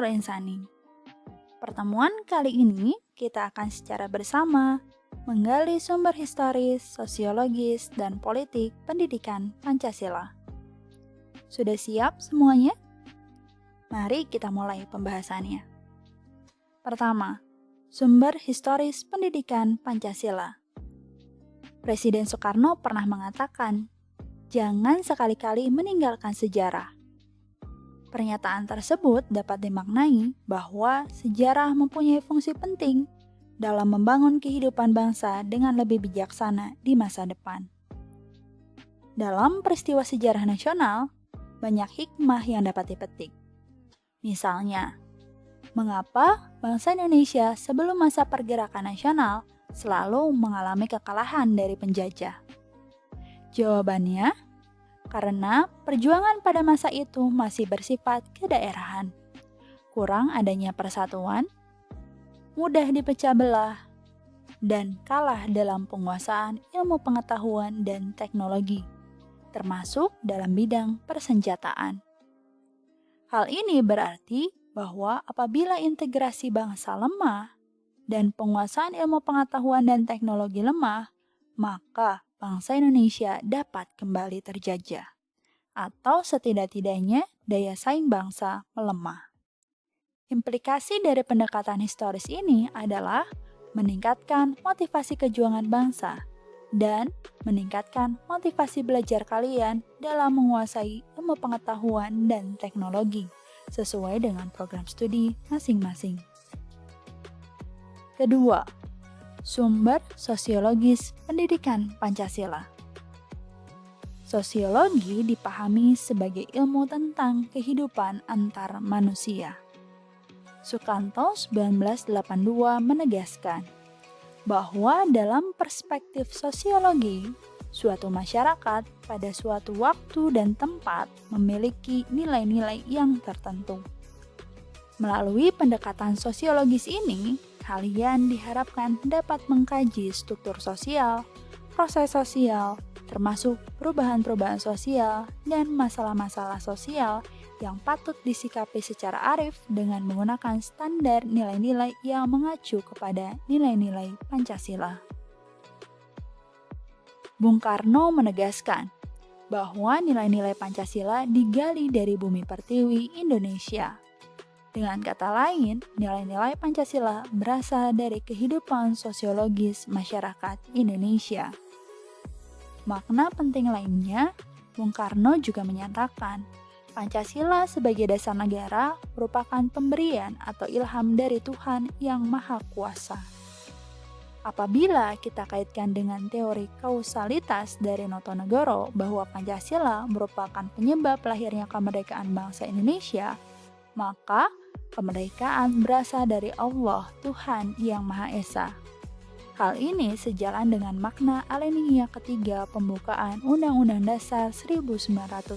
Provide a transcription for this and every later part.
Insani. Pertemuan kali ini kita akan secara bersama menggali sumber historis, sosiologis, dan politik pendidikan Pancasila. Sudah siap semuanya? Mari kita mulai pembahasannya. Pertama, sumber historis pendidikan Pancasila. Presiden Soekarno pernah mengatakan, "Jangan sekali-kali meninggalkan sejarah." Pernyataan tersebut dapat dimaknai bahwa sejarah mempunyai fungsi penting dalam membangun kehidupan bangsa dengan lebih bijaksana di masa depan. Dalam peristiwa sejarah nasional, banyak hikmah yang dapat dipetik. Misalnya, mengapa bangsa Indonesia sebelum masa pergerakan nasional selalu mengalami kekalahan dari penjajah? Jawabannya, karena perjuangan pada masa itu masih bersifat kedaerahan, kurang adanya persatuan, mudah dipecah belah, dan kalah dalam penguasaan ilmu pengetahuan dan teknologi, termasuk dalam bidang persenjataan. Hal ini berarti bahwa apabila integrasi bangsa lemah dan penguasaan ilmu pengetahuan dan teknologi lemah, maka bangsa Indonesia dapat kembali terjajah, atau setidak-tidaknya daya saing bangsa melemah. Implikasi dari pendekatan historis ini adalah meningkatkan motivasi kejuangan bangsa dan meningkatkan motivasi belajar kalian dalam menguasai ilmu pengetahuan dan teknologi sesuai dengan program studi masing-masing. Kedua, sumber sosiologis pendidikan Pancasila. Sosiologi dipahami sebagai ilmu tentang kehidupan antar manusia. Sukanto 1982 menegaskan bahwa dalam perspektif sosiologi, suatu masyarakat pada suatu waktu dan tempat memiliki nilai-nilai yang tertentu. Melalui pendekatan sosiologis ini, kalian diharapkan dapat mengkaji struktur sosial, proses sosial, termasuk perubahan-perubahan sosial dan masalah-masalah sosial yang patut disikapi secara arif dengan menggunakan standar nilai-nilai yang mengacu kepada nilai-nilai Pancasila. Bung Karno menegaskan bahwa nilai-nilai Pancasila digali dari bumi pertiwi Indonesia. Dengan kata lain, nilai-nilai Pancasila berasal dari kehidupan sosiologis masyarakat Indonesia. Makna penting lainnya, Bung Karno juga menyatakan, Pancasila sebagai dasar negara merupakan pemberian atau ilham dari Tuhan yang Maha Kuasa. Apabila kita kaitkan dengan teori kausalitas dari Notonegoro bahwa Pancasila merupakan penyebab lahirnya kemerdekaan bangsa Indonesia, maka kemerdekaan berasal dari Allah, Tuhan yang Maha Esa. Hal ini sejalan dengan makna alinea ketiga pembukaan Undang-Undang Dasar 1945.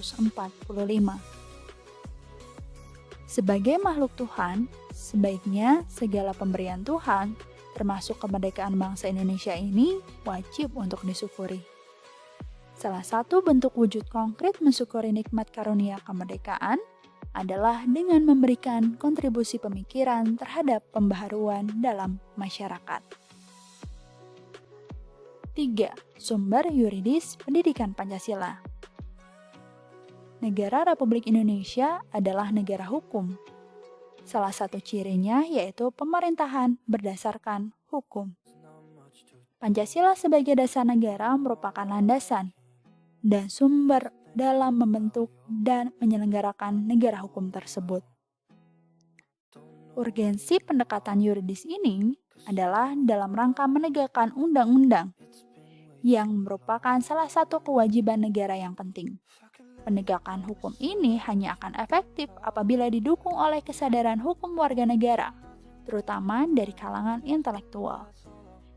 Sebagai makhluk Tuhan, sebaiknya segala pemberian Tuhan, termasuk kemerdekaan bangsa Indonesia ini, wajib untuk disyukuri. Salah satu bentuk wujud konkret mensyukuri nikmat karunia kemerdekaan adalah dengan memberikan kontribusi pemikiran terhadap pembaharuan dalam masyarakat. 3. Sumber yuridis pendidikan Pancasila. Negara Republik Indonesia adalah negara hukum. Salah satu cirinya yaitu pemerintahan berdasarkan hukum. Pancasila sebagai dasar negara merupakan landasan dan sumber dalam membentuk dan menyelenggarakan negara hukum tersebut. Urgensi pendekatan yuridis ini adalah dalam rangka menegakkan undang-undang yang merupakan salah satu kewajiban negara yang penting. Penegakan hukum ini hanya akan efektif apabila didukung oleh kesadaran hukum warga negara, terutama dari kalangan intelektual.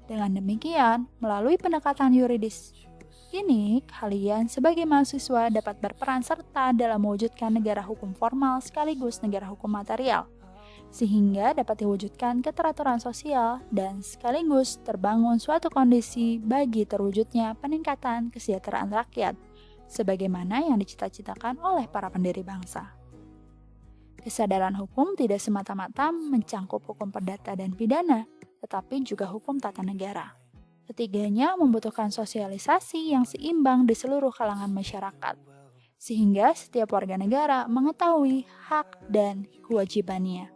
Dengan demikian, melalui pendekatan yuridis ini, kalian sebagai mahasiswa dapat berperan serta dalam mewujudkan negara hukum formal sekaligus negara hukum material, sehingga dapat diwujudkan keteraturan sosial dan sekaligus terbangun suatu kondisi bagi terwujudnya peningkatan kesejahteraan rakyat, sebagaimana yang dicita-citakan oleh para pendiri bangsa. Kesadaran hukum tidak semata-mata mencangkup hukum perdata dan pidana, tetapi juga hukum tata negara. Ketiganya membutuhkan sosialisasi yang seimbang di seluruh kalangan masyarakat, sehingga setiap warga negara mengetahui hak dan kewajibannya.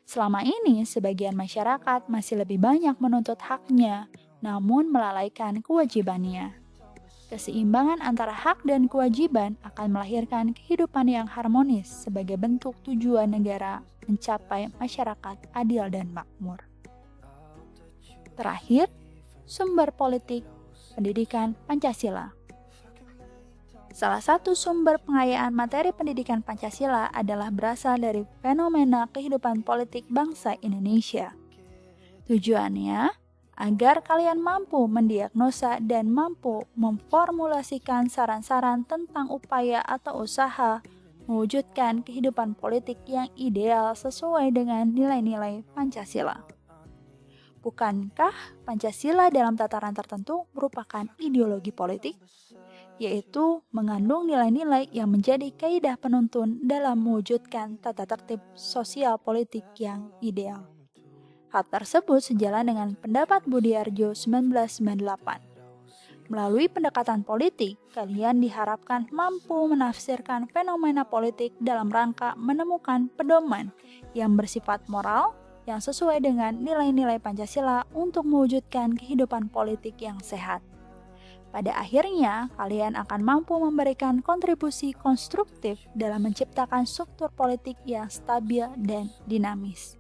Selama ini, sebagian masyarakat masih lebih banyak menuntut haknya, namun melalaikan kewajibannya. Keseimbangan antara hak dan kewajiban akan melahirkan kehidupan yang harmonis sebagai bentuk tujuan negara mencapai masyarakat adil dan makmur. Terakhir, sumber politik pendidikan Pancasila. Salah satu sumber pengayaan materi pendidikan Pancasila adalah berasal dari fenomena kehidupan politik bangsa Indonesia. Tujuannya agar kalian mampu mendiagnosa dan mampu memformulasikan saran-saran tentang upaya atau usaha mewujudkan kehidupan politik yang ideal sesuai dengan nilai-nilai Pancasila. Bukankah Pancasila dalam tataran tertentu merupakan ideologi politik, yaitu mengandung nilai-nilai yang menjadi kaidah penuntun dalam mewujudkan tata tertib sosial politik yang ideal. Hal tersebut sejalan dengan pendapat Budiarjo 1998. Melalui pendekatan politik, kalian diharapkan mampu menafsirkan fenomena politik dalam rangka menemukan pedoman yang bersifat moral yang sesuai dengan nilai-nilai Pancasila untuk mewujudkan kehidupan politik yang sehat. Pada akhirnya, kalian akan mampu memberikan kontribusi konstruktif dalam menciptakan struktur politik yang stabil dan dinamis.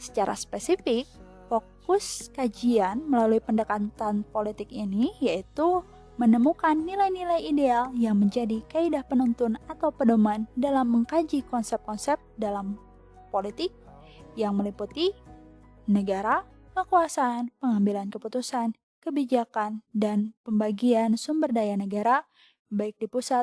Secara spesifik, fokus kajian melalui pendekatan politik ini yaitu menemukan nilai-nilai ideal yang menjadi kaidah penuntun atau pedoman dalam mengkaji konsep-konsep dalam politik yang meliputi negara, kekuasaan, pengambilan keputusan, kebijakan, dan pembagian sumber daya negara, baik di pusat